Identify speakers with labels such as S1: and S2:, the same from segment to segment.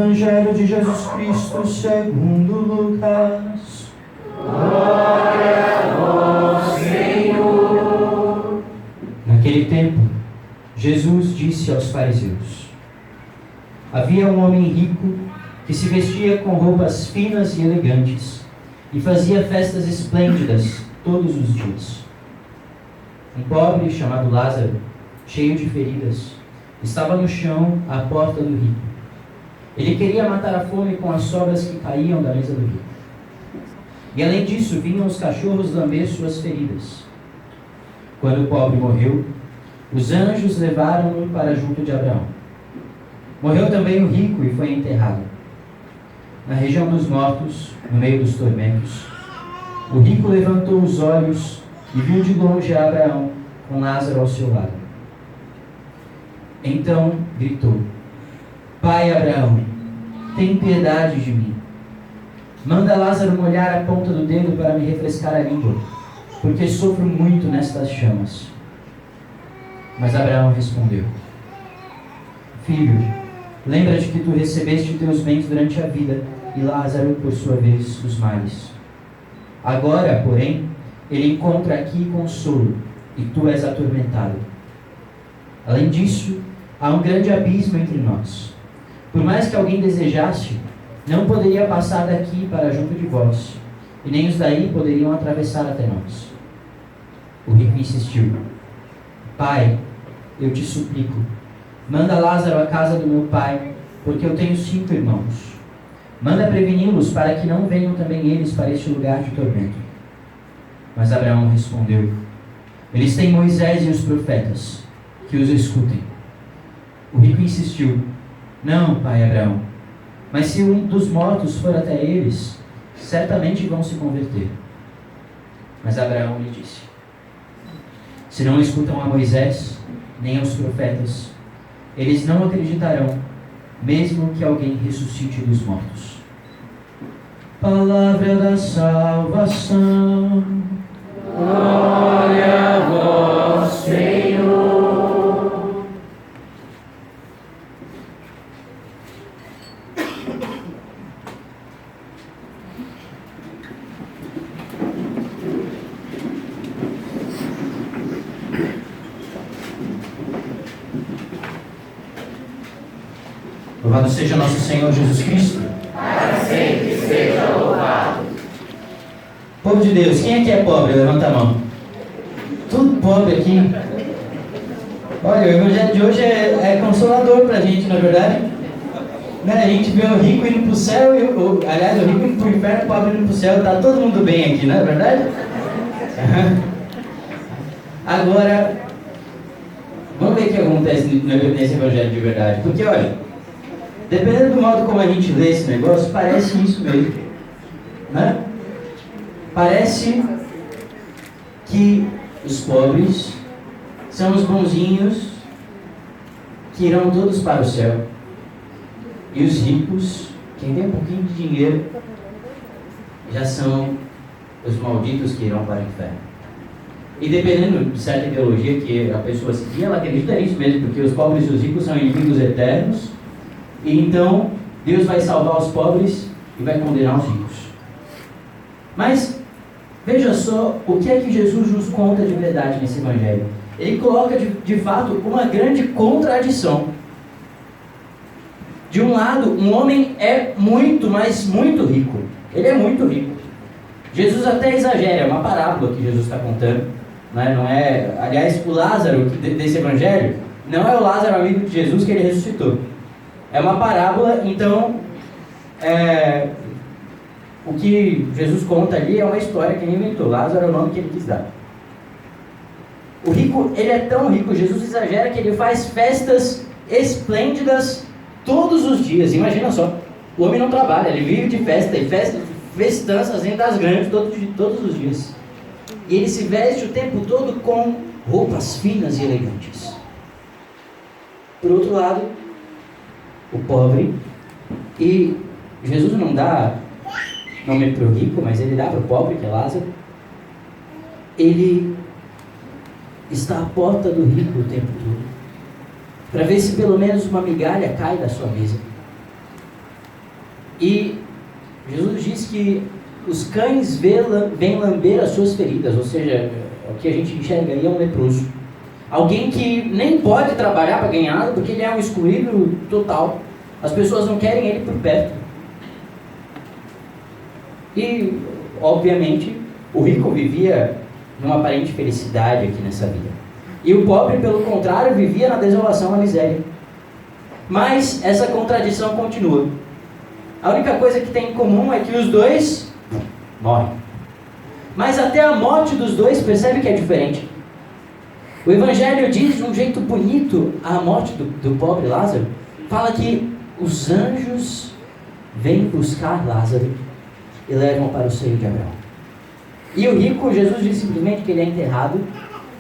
S1: Evangelho de Jesus Cristo segundo Lucas.
S2: Glória a vós, Senhor.
S1: Naquele tempo, Jesus disse aos fariseus: havia um homem rico que se vestia com roupas finas e elegantes e fazia festas esplêndidas todos os dias. Um pobre chamado Lázaro, cheio de feridas, estava no chão à porta do rico. Ele queria matar a fome com as sobras que caíam da mesa do rico. E além disso, vinham os cachorros lamber suas feridas. Quando o pobre morreu, os anjos levaram-no para junto de Abraão. Morreu também o rico e foi enterrado. Na região dos mortos, no meio dos tormentos, o rico levantou os olhos e viu de longe a Abraão com Lázaro ao seu lado. Então gritou: Pai Abraão, tem piedade de mim. Manda Lázaro molhar a ponta do dedo para me refrescar a língua, porque sofro muito nestas chamas. Mas Abraão respondeu: Filho, lembra-te que tu recebeste teus bens durante a vida, e Lázaro, por sua vez, os males. Agora, porém, ele encontra aqui consolo, e tu és atormentado. Além disso, há um grande abismo entre nós. Por mais que alguém desejasse, não poderia passar daqui para junto de vós, e nem os daí poderiam atravessar até nós. O rico insistiu: Pai, eu te suplico, manda Lázaro à casa do meu pai, porque eu tenho 5 irmãos. Manda preveni-los para que não venham também eles para este lugar de tormento. Mas Abraão respondeu: Eles têm Moisés e os profetas, que os escutem. O rico insistiu: Não, pai Abraão, mas se um dos mortos for até eles, certamente vão se converter. Mas Abraão lhe disse: Se não escutam a Moisés, nem aos profetas, eles não acreditarão, mesmo que alguém ressuscite dos mortos. Palavra da salvação.
S2: Glória a vós, Senhor.
S1: Louvado seja nosso Senhor Jesus Cristo.
S2: Para sempre seja louvado.
S1: Povo de Deus, quem aqui é pobre? Levanta a mão. Tudo pobre aqui. Olha, o evangelho de hoje é consolador pra gente, na verdade. Né? A gente vê o rico indo pro céu, aliás, o rico indo pro inferno, o pobre indo pro céu. Tá todo mundo bem aqui, não é verdade? Agora, vamos ver o que acontece nesse evangelho de verdade. Porque, olha, dependendo do modo como a gente lê esse negócio, parece isso mesmo, né? Parece que os pobres são os bonzinhos que irão todos para o céu, e os ricos, quem tem um pouquinho de dinheiro, já são os malditos que irão para o inferno. E dependendo de certa ideologia que a pessoa seguir, ela acredita nisso mesmo, porque os pobres e os ricos são inimigos eternos. E então, Deus vai salvar os pobres e vai condenar os ricos. Mas, veja só o que é que Jesus nos conta de verdade nesse evangelho. Ele coloca de fato uma grande contradição. De um lado, um homem é muito, mas muito rico. Ele é muito rico. Jesus até exagera, é uma parábola que Jesus está contando. Não é? Aliás, o Lázaro desse evangelho não é o Lázaro amigo de Jesus que ele ressuscitou. É uma parábola, então o que Jesus conta ali é uma história que ele inventou. Lázaro é o nome que ele quis dar. O rico, ele é tão rico, Jesus exagera que ele faz festas esplêndidas todos os dias. Imagina só, o homem não trabalha, ele vive de festa, e festanças em das grandes todos os dias. E ele se veste o tempo todo com roupas finas e elegantes. Por outro lado, o pobre, e Jesus não dá nome para o rico, mas ele dá para o pobre, que é Lázaro. Ele está à porta do rico o tempo todo, para ver se pelo menos uma migalha cai da sua mesa. E Jesus diz que os cães vêm lamber as suas feridas, ou seja, o que a gente enxerga aí é um leproso. Alguém que nem pode trabalhar para ganhar nada, porque ele é um excluído total. As pessoas não querem ele por perto. E, obviamente, o rico vivia numa aparente felicidade aqui nessa vida. E o pobre, pelo contrário, vivia na desolação, na miséria. Mas essa contradição continua. A única coisa que tem em comum é que os dois morrem. Mas até a morte dos dois, percebe que é diferente. O Evangelho diz de um jeito bonito a morte do pobre Lázaro. Fala que os anjos vêm buscar Lázaro e levam para o seio de Abraão. E o rico, Jesus diz simplesmente que ele é enterrado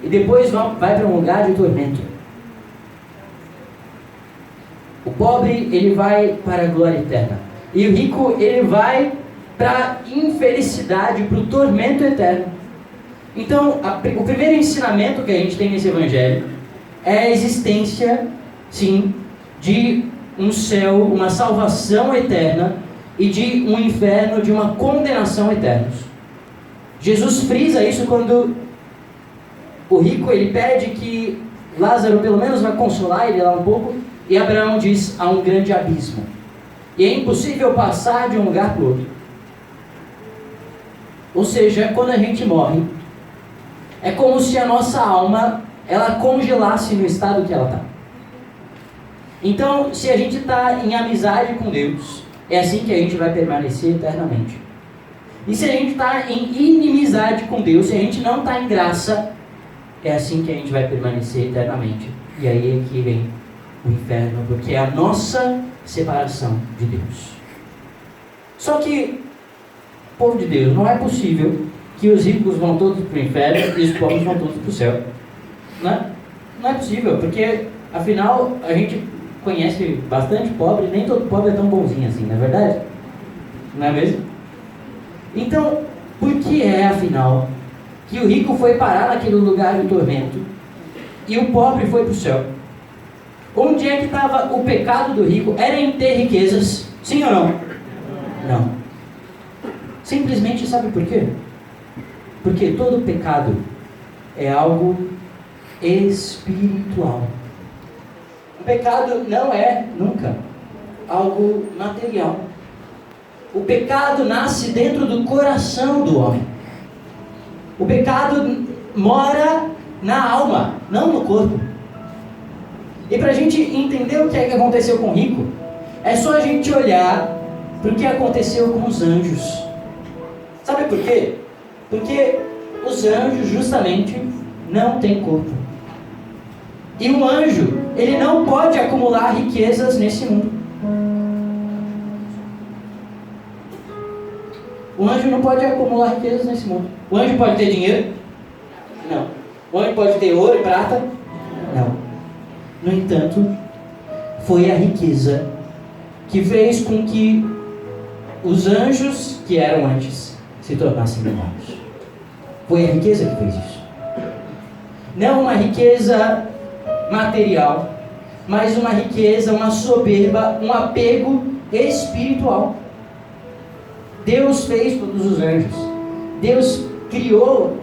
S1: e depois vai para um lugar de tormento. O pobre, ele vai para a glória eterna. E o rico, ele vai para a infelicidade, para o tormento eterno. Então, o primeiro ensinamento que a gente tem nesse Evangelho é a existência, sim, de um céu, uma salvação eterna e de um inferno, de uma condenação eterna. Jesus frisa isso quando o rico ele pede que Lázaro pelo menos vai consolar ele lá um pouco, e Abraão diz: há um grande abismo e é impossível passar de um lugar para o outro. Ou seja, quando a gente morre, é como se a nossa alma ela congelasse no estado que ela está. Então, se a gente está em amizade com Deus, é assim que a gente vai permanecer eternamente. E se a gente está em inimizade com Deus, se a gente não está em graça, é assim que a gente vai permanecer eternamente. E aí é que vem o inferno, porque é a nossa separação de Deus. Só que, povo de Deus, não é possível que os ricos vão todos para o inferno e os pobres vão todos para o céu. Não é possível, porque afinal a gente conhece bastante pobre, nem todo pobre é tão bonzinho assim, não é verdade? Não é mesmo? Então, por que é afinal que o rico foi parar naquele lugar de tormento e o pobre foi para o céu? Onde é que estava o pecado do rico? Era em ter riquezas, sim ou não? Não. Simplesmente sabe por quê? Porque todo pecado é algo espiritual. O pecado não é, nunca, algo material. O pecado nasce dentro do coração do homem. O pecado mora na alma, não no corpo. E para a gente entender o que é que aconteceu com o rico, é só a gente olhar para o que aconteceu com os anjos. Sabe por quê? Porque os anjos justamente não têm corpo. E um anjo, ele não pode acumular riquezas nesse mundo. O anjo não pode acumular riquezas nesse mundo. O anjo pode ter dinheiro? Não. O anjo pode ter ouro e prata? Não. No entanto, foi a riqueza que fez com que os anjos que eram antes se tornassem demônios. Foi a riqueza que fez isso. Não uma riqueza material, mas uma riqueza, uma soberba, um apego espiritual. Deus fez todos os anjos. Deus criou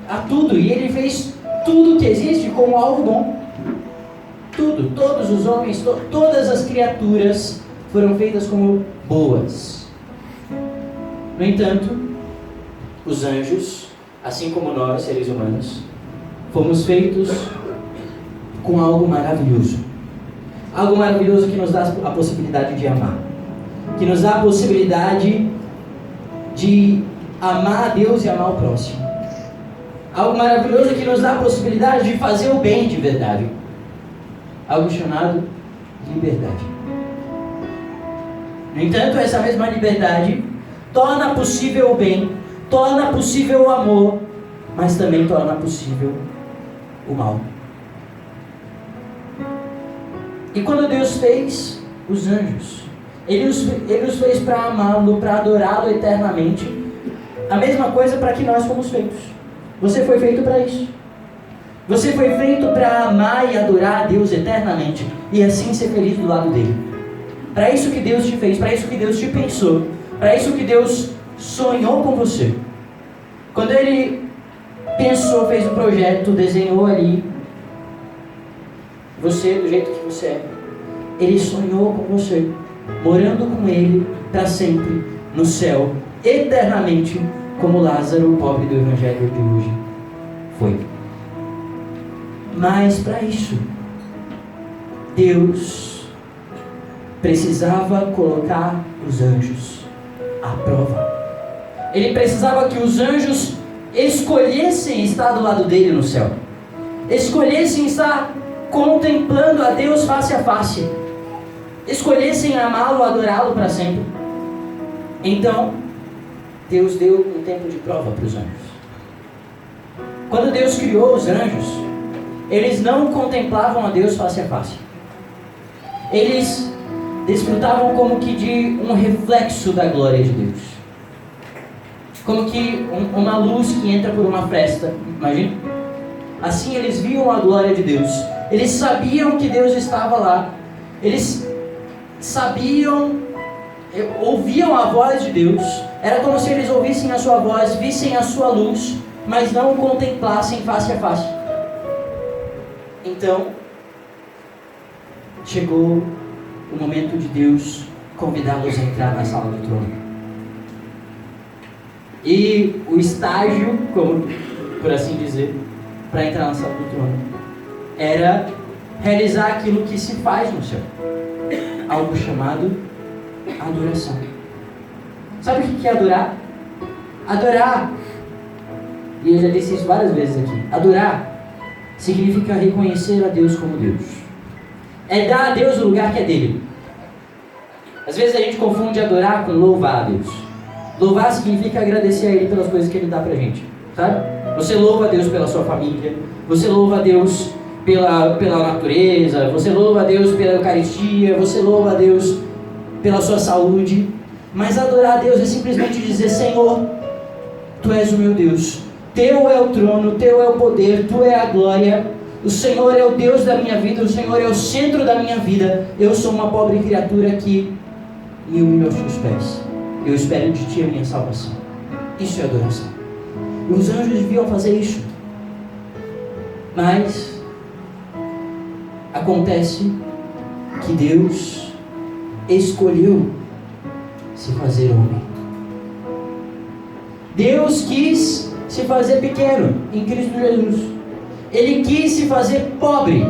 S1: a tudo e Ele fez tudo que existe como algo bom. Tudo, todos os homens, todas as criaturas foram feitas como boas. No entanto, os anjos, assim como nós, seres humanos, fomos feitos com algo maravilhoso. Algo maravilhoso que nos dá a possibilidade de amar. Que nos dá a possibilidade de amar a Deus e amar o próximo. Algo maravilhoso que nos dá a possibilidade de fazer o bem de verdade. Algo chamado liberdade. No entanto, essa mesma liberdade torna possível o bem, torna possível o amor, mas também torna possível o mal. E quando Deus fez os anjos, Ele os fez para amá-lo, para adorá-lo eternamente. A mesma coisa para que nós fomos feitos. Você foi feito para isso. Você foi feito para amar e adorar a Deus eternamente e assim ser feliz do lado dele. para isso que Deus te fez, para isso que Deus te pensou, para isso que Deus sonhou com você. Quando Ele pensou, fez um projeto, desenhou ali você do jeito que você é, Ele sonhou com você, morando com Ele para sempre no céu, eternamente, como Lázaro, o pobre do Evangelho de hoje, foi. Mas para isso, Deus precisava colocar os anjos à prova. Ele precisava que os anjos escolhessem estar do lado dele no céu, escolhessem estar contemplando a Deus face a face, escolhessem amá-lo, adorá-lo para sempre. Então, Deus deu um tempo de prova para os anjos. Quando Deus criou os anjos, eles não contemplavam a Deus face a face. Eles desfrutavam como que de um reflexo da glória de Deus. Como que uma luz que entra por uma fresta, imagina? Assim eles viam a glória de Deus. Eles sabiam que Deus estava lá. Eles sabiam, ouviam a voz de Deus. Era como se eles ouvissem a sua voz, vissem a sua luz, mas não o contemplassem face a face. Então, chegou o momento de Deus convidá-los a entrar na sala do trono. E o estágio, como por assim dizer, para entrar na sala do trono, era realizar aquilo que se faz no céu, algo chamado adoração. Sabe o que é adorar? Adorar, e eu já disse isso várias vezes aqui, adorar significa reconhecer a Deus como Deus. É dar a Deus o lugar que é dele. Às vezes a gente confunde adorar com louvar a Deus. Louvar significa agradecer a Ele pelas coisas que Ele dá pra gente, sabe? Você louva a Deus pela sua família, você louva a Deus pela natureza, você louva a Deus pela Eucaristia, você louva a Deus pela sua saúde. Mas adorar a Deus é simplesmente dizer: Senhor, Tu és o meu Deus, Teu é o trono, Teu é o poder, Tu é a glória, o Senhor é o Deus da minha vida, o Senhor é o centro da minha vida. Eu sou uma pobre criatura que me humilho aos Teus pés. Eu espero de Ti a minha salvação. Isso é adoração. E os anjos deviam fazer isso. Mas acontece que Deus escolheu se fazer homem. Deus quis se fazer pequeno em Cristo Jesus. Ele quis se fazer pobre.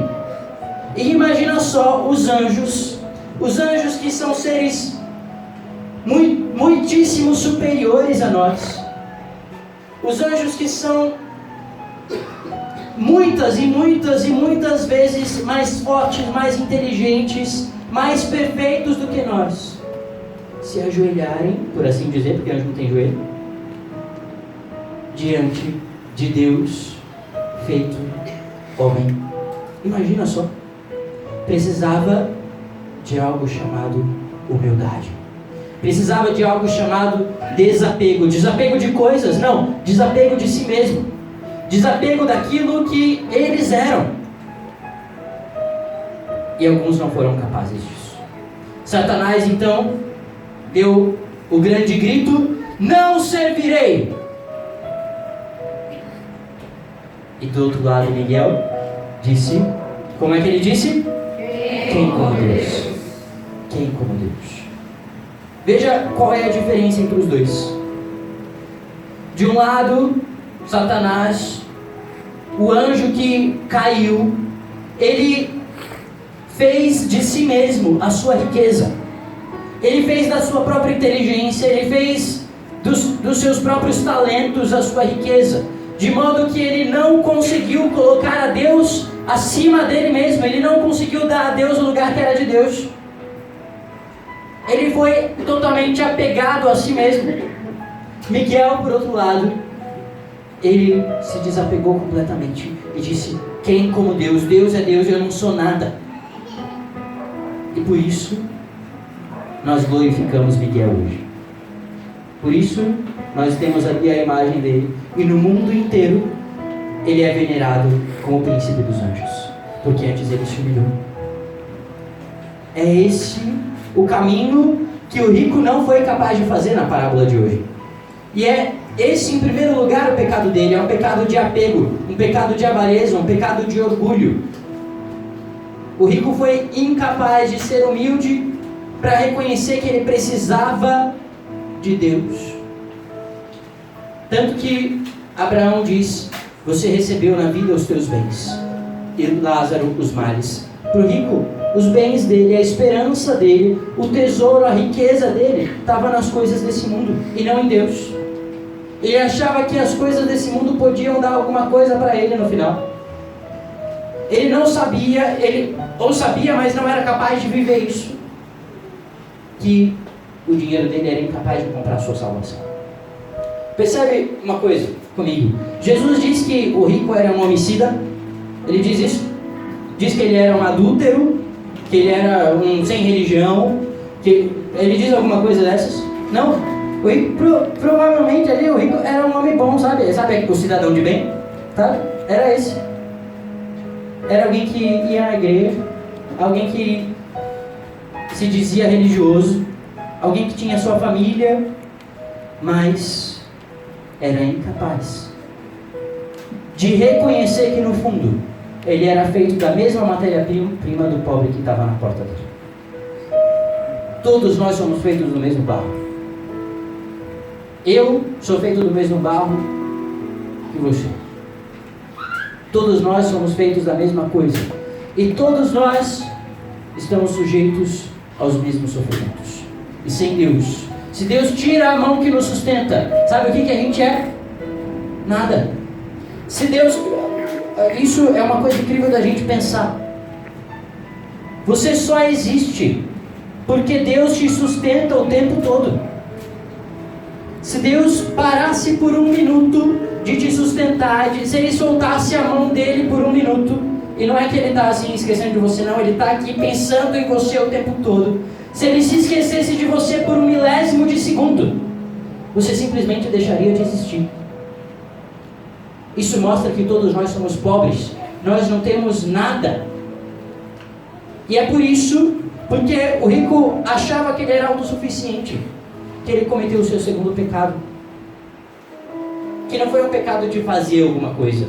S1: E imagina só os anjos que são seres muitíssimo superiores a nós. Os anjos que são muitas vezes mais fortes, mais inteligentes, mais perfeitos do que nós, se ajoelharem, por assim dizer, porque anjo não tem joelho, diante de Deus feito homem. Imagina só. Precisava de algo chamado humildade. Precisava de algo chamado desapego. Desapego de coisas, não. Desapego de si mesmo. Desapego daquilo que eles eram. E alguns não foram capazes disso. Satanás então deu o grande grito: não servirei. E do outro lado Miguel disse, como é que ele disse? Quem como Deus? Quem como Deus? Veja qual é a diferença entre os dois. De um lado, Satanás, o anjo que caiu, ele fez de si mesmo a sua riqueza. Ele fez da sua própria inteligência, ele fez dos seus próprios talentos a sua riqueza. De modo que ele não conseguiu colocar a Deus acima dele mesmo. Ele não conseguiu dar a Deus o lugar que era de Deus. Ele foi totalmente apegado a si mesmo. Miguel, por outro lado, ele se desapegou completamente e disse: quem como Deus? Deus é Deus e eu não sou nada. E por isso nós glorificamos Miguel hoje. Por isso nós temos ali a imagem dele. E no mundo inteiro ele é venerado como o príncipe dos anjos, porque antes ele se humilhou. É esse o caminho que o rico não foi capaz de fazer na parábola de hoje. E é esse, em primeiro lugar, o pecado dele. É um pecado de apego, um pecado de avareza, um pecado de orgulho. O rico foi incapaz de ser humilde para reconhecer que ele precisava de Deus. Tanto que Abraão diz: você recebeu na vida os teus bens, e Lázaro os males. Para o rico, os bens dele, a esperança dele, o tesouro, a riqueza dele estava nas coisas desse mundo e não em Deus. Ele achava que as coisas desse mundo podiam dar alguma coisa para ele no final. Ele não sabia, ou sabia, mas não era capaz de viver isso, que o dinheiro dele era incapaz de comprar a sua salvação. Percebe uma coisa comigo? Jesus diz que o rico era um homicida. Ele diz isso. Diz que ele era um adúltero, que ele era um sem religião, que ele diz alguma coisa dessas? Não. O rico, provavelmente ali o rico era um homem bom, sabe? Sabe o cidadão de bem? Tá? Era esse. Era alguém que ia na igreja, alguém que se dizia religioso, alguém que tinha sua família, mas era incapaz de reconhecer que no fundo ele era feito da mesma matéria-prima do pobre que estava na porta dele. Todos nós somos feitos do mesmo barro. Eu sou feito do mesmo barro que você. Todos nós somos feitos da mesma coisa. E todos nós estamos sujeitos aos mesmos sofrimentos. E sem Deus, se Deus tira a mão que nos sustenta, sabe o que a gente é? Nada. Se Deus... Isso é uma coisa incrível da gente pensar. Você só existe porque Deus te sustenta o tempo todo. Se Deus parasse por um minuto de te sustentar, se Ele soltasse a mão dele por um minuto, e não é que Ele está assim esquecendo de você, não, Ele está aqui pensando em você o tempo todo. Se Ele se esquecesse de você por um milésimo de segundo, você simplesmente deixaria de existir. Isso mostra que todos nós somos pobres, nós não temos nada. E é por isso, porque o rico achava que ele era autossuficiente, que ele cometeu o seu segundo pecado. Que não foi um pecado de fazer alguma coisa,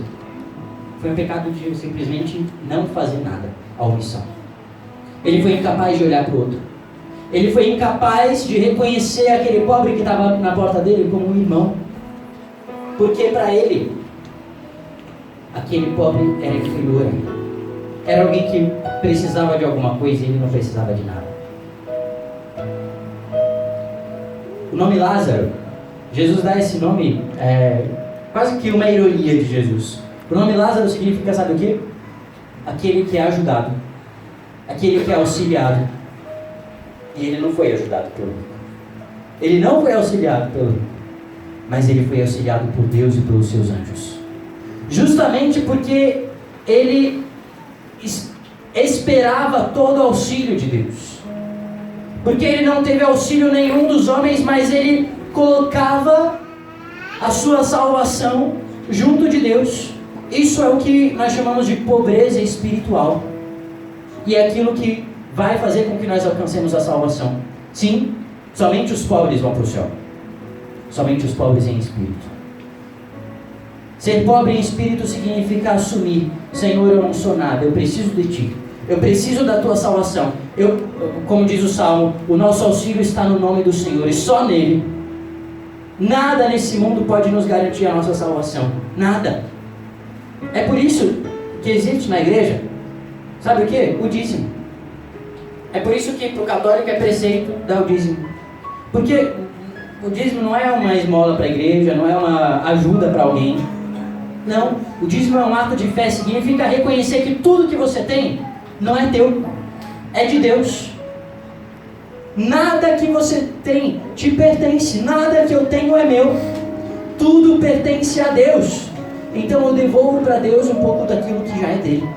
S1: foi um pecado de simplesmente não fazer nada, a omissão. Ele foi incapaz de olhar para o outro. Ele foi incapaz de reconhecer aquele pobre que estava na porta dele como um irmão. Porque para ele, aquele pobre era inferior. Era alguém que precisava de alguma coisa e ele não precisava de nada. O nome Lázaro, Jesus dá esse nome, quase que uma ironia de Jesus. O nome Lázaro significa, sabe o quê? Aquele que é ajudado, aquele que é auxiliado. E ele não foi ajudado pelo rico. Ele não foi auxiliado pelo rico, mas ele foi auxiliado por Deus e pelos seus anjos. Justamente porque ele esperava todo o auxílio de Deus. Porque ele não teve auxílio nenhum dos homens, mas ele colocava a sua salvação junto de Deus. Isso é o que nós chamamos de pobreza espiritual. E é aquilo que vai fazer com que nós alcancemos a salvação. Sim, somente os pobres vão para o céu. Somente os pobres em espírito. Ser pobre em espírito significa assumir: Senhor, eu não sou nada, eu preciso de Ti. Eu preciso da Tua salvação. Como diz o Salmo, o nosso auxílio está no nome do Senhor e só nele. Nada nesse mundo pode nos garantir a nossa salvação. Nada. É por isso que existe na igreja, sabe o que? O dízimo. É por isso que para o católico é preceito dar o dízimo. Porque o dízimo não é uma esmola para a igreja, não é uma ajuda para alguém. Não, o dízimo é um ato de fé, significa reconhecer que tudo que você tem não é teu, é de Deus. Nada que você tem te pertence, nada que eu tenho é meu, tudo pertence a Deus. Então eu devolvo para Deus um pouco daquilo que já é dele.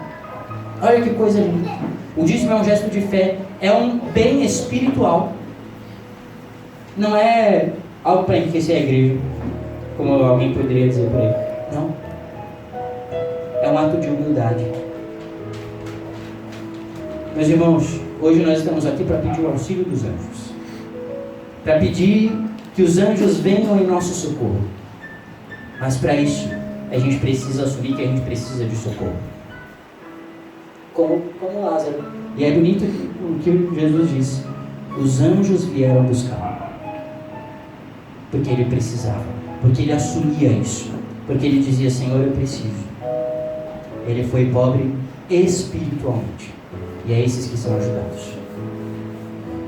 S1: Olha que coisa linda. O dízimo é um gesto de fé, é um bem espiritual. Não é algo para enriquecer a igreja, como alguém poderia dizer por aí. Não. É um ato de humildade. Meus irmãos, hoje nós estamos aqui para pedir o auxílio dos anjos. Para pedir que os anjos venham em nosso socorro. Mas para isso, a gente precisa assumir que a gente precisa de socorro. Como Lázaro. E é bonito o que Jesus disse. Os anjos vieram buscar. Porque ele precisava. Porque ele assumia isso. Porque ele dizia, Senhor, eu preciso. Ele foi pobre espiritualmente. E é esses que são ajudados.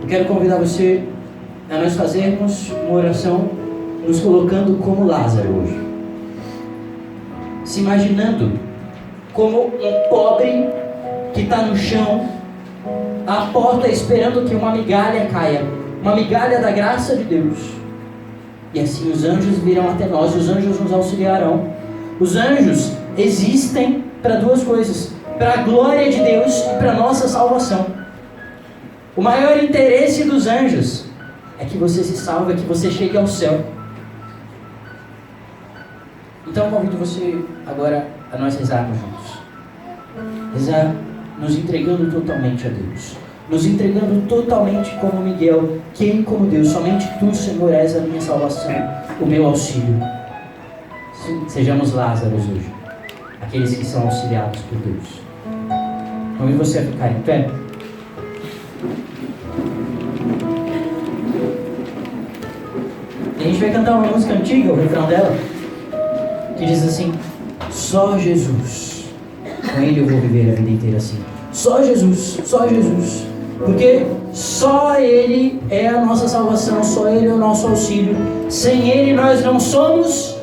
S1: Eu quero convidar você a nós fazermos uma oração nos colocando como Lázaro hoje. Se imaginando como um pobre que está no chão, à porta esperando que uma migalha caia. Uma migalha da graça de Deus. E assim os anjos virão até nós, os anjos nos auxiliarão. Os anjos existem para duas coisas: para a glória de Deus e para a nossa salvação. O maior interesse dos anjos é que você se salve, é que você chegue ao céu. Então eu convido você agora a nós rezarmos juntos. Rezar nos entregando totalmente a Deus. Nos entregando totalmente como Miguel. Quem como Deus? Somente Tu, Senhor, és a minha salvação, o meu auxílio. Sejamos Lázaros hoje, aqueles que são auxiliados por Deus. Convido você a ficar em pé. E a gente vai cantar uma música antiga, o refrão dela, que diz assim: só Jesus, com Ele eu vou viver a vida inteira assim. Só Jesus, porque só Ele é a nossa salvação, só Ele é o nosso auxílio. Sem Ele nós não somos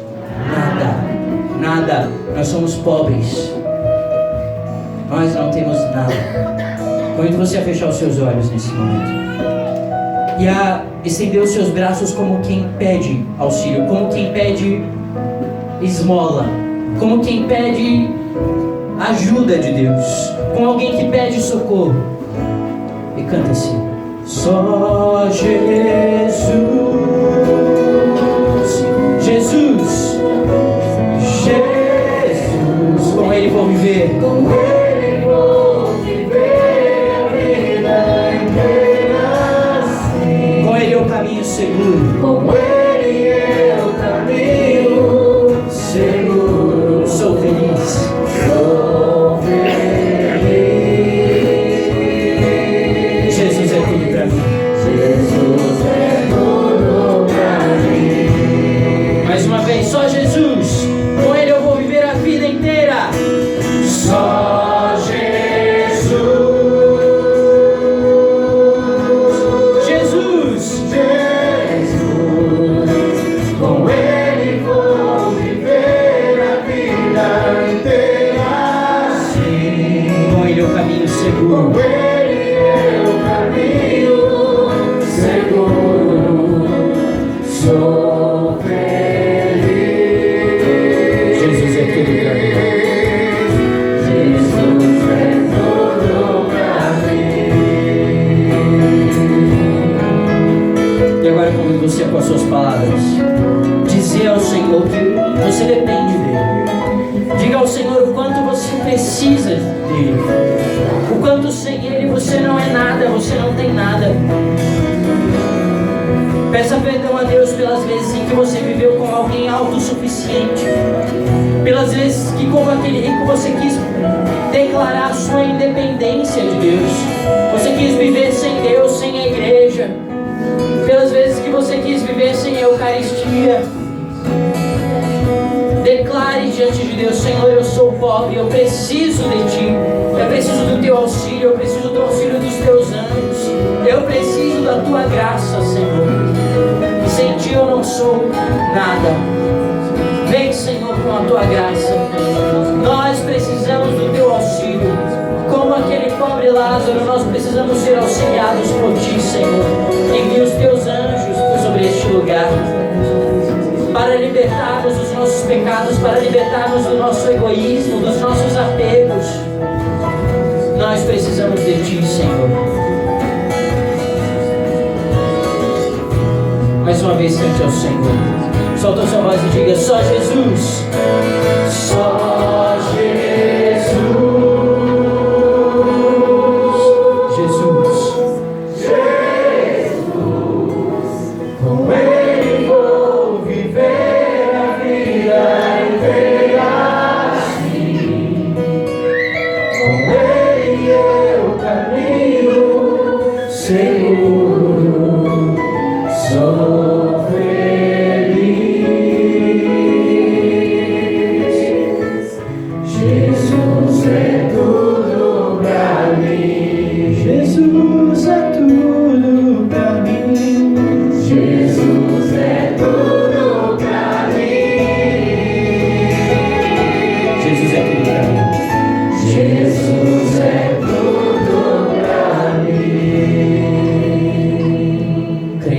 S1: nada, nós somos pobres, nós não temos nada. Convido você a fechar os seus olhos nesse momento e a estender os seus braços como quem pede auxílio, como quem pede esmola, como quem pede ajuda de Deus, como alguém que pede socorro. E canta assim: só Jesus, Jesus, Jesus, com Ele vou viver, com Ele vou viver a vida inteira assim. Com Ele é o caminho seguro, com Ele é o caminho seguro. Sou feliz, sou feliz. Jesus é tudo pra mim. Jesus é tudo pra mim. Mais uma vez, só Jesus. Com Ele eu vou viver a vida inteira. Só Jesus. Jesus. Jesus. Com Ele vou viver a vida inteira assim. Com Ele é o caminho seguro. Com Ele é o caminho seguro. Sou feliz. Jesus é tudo pra mim. Jesus é tudo pra mim. E agora convido você com as suas palavras dizer ao Senhor que você depende dEle. Diga ao Senhor o quanto você precisa dEle, o quanto sem Ele você não é nada, você não tem nada. Peça perdão a Deus pelas vezes em que você viveu como alguém autossuficiente, pelas vezes que, como aquele rico, você quis declarar a sua independência de Deus, você quis viver sem Deus, sem a igreja, pelas vezes que você quis viver sem a Eucaristia. Declare diante de Deus: Senhor, eu sou pobre, eu preciso de Ti, eu preciso do Teu auxílio, eu preciso do auxílio dos Teus anjos, eu preciso da Tua graça, Senhor. Sem Ti eu não sou nada. Vem, Senhor, com a Tua graça. Nós precisamos do Teu auxílio. Como aquele pobre Lázaro, nós precisamos ser auxiliados por Ti, Senhor. Envia os Teus anjos sobre este lugar, para libertarmos dos nossos pecados, para libertarmos do nosso egoísmo, dos nossos apegos. Nós precisamos de Ti, Senhor. Mais uma vez, cante ao Senhor. Solta a sua voz e diga: só Jesus. Só Jesus. Jesus.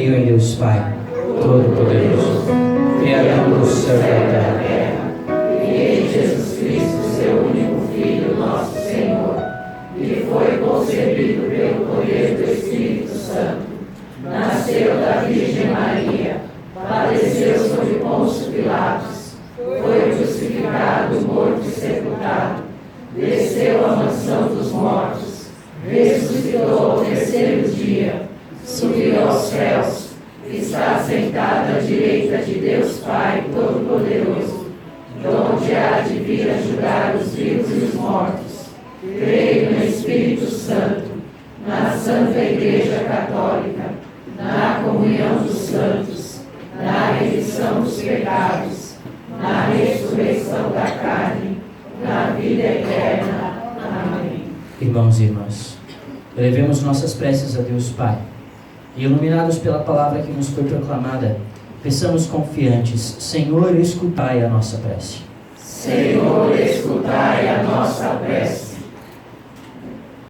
S1: Creio em Deus Pai, Todo-Poderoso, Criador do céu e da terra,
S2: e em Jesus Cristo, seu único Filho, nosso Senhor, que foi concebido pelo poder do Espírito Santo, nasceu da Virgem Maria, padeceu sob Pôncio Pilatos, foi crucificado, morto e sepultado, desceu à mansão dos mortos, ressuscitou ao terceiro dia, subiu aos céus, está sentado à direita de Deus Pai Todo-Poderoso, donde há de vir a julgar os vivos e os mortos. Creio no Espírito Santo, na Santa Igreja Católica, na comunhão dos santos, na remissão dos pecados, na ressurreição da carne, na vida eterna. Amém.
S1: Irmãos e irmãs, elevemos nossas preces a Deus Pai, e iluminados pela palavra que nos foi proclamada, peçamos confiantes: Senhor, escutai a nossa prece.
S2: Senhor, escutai a nossa prece.